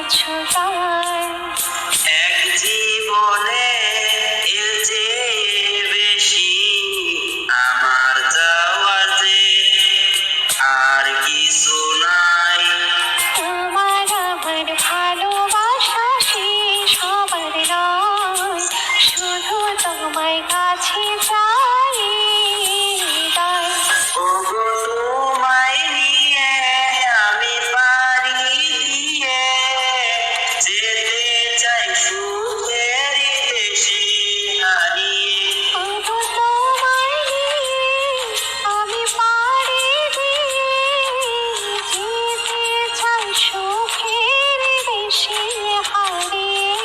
আছো তাই। এক জীবনে এর চেয়ে বেশি আমার চাওয়াতে আর কিছু নাই। তোমার আমার ভালোবাসা শেষ হবার নয়, শুধু তোমায় কাছে চাই তাই। ওগো তোমায় নিয়ে আমি পাড়ি দিয়ে যেতে চাই সুখেরই দেশে হারিয়ে। শুধু তোমায় নিয়ে আমি পাড়ি দিয়ে যেতে চাই সুখের দেশে হারিয়ে।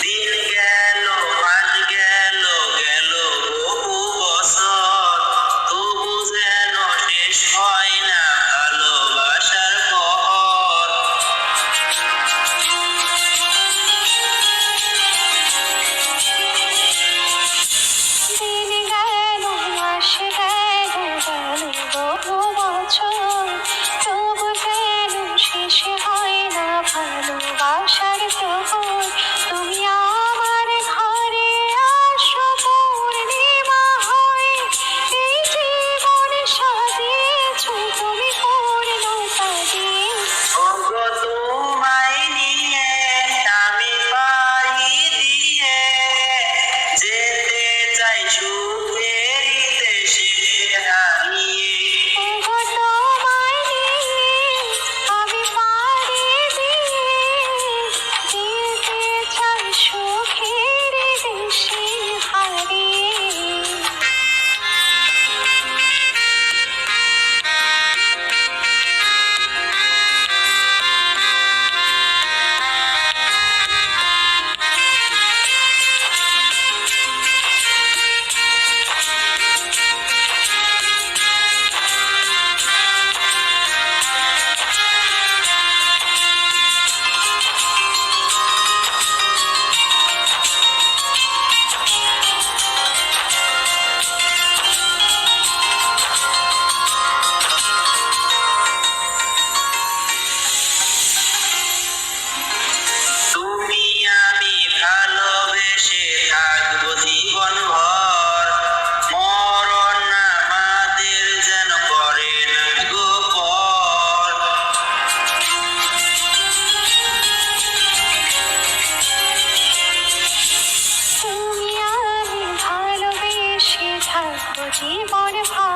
দিন গেল মাস গেল গেল বহু বছর, তবু যেন শেষ হয় না ভালোবাসার পর। দিন গেল মাস গেল গেল বহু বছর, তবু যেন শেষ হয় না ভালোবাসার প্রহর। তুমি আমার ঘরে আসো পূর্ণিমা হয়ে, এই জীবন সাজিয়েছ তুমি পূর্ণতা দিয়ে। ওগো তোমায় নিয়ে আমি পাড়ি দিয়ে যেতে চাই সুখেরই দেশে হারিয়ে। ওগো তোমায় নিয়ে আমি পাড়ি দিয়ে যেতে চাই সুখের দেশে হারিয়ে। তুমি আমি ভালোবেসে থাকবো জীবন ভর, মরণ আমাদের যেন করে না গো পর। তুমি আমি ভালোবেসে থাকবো জীবন ভর।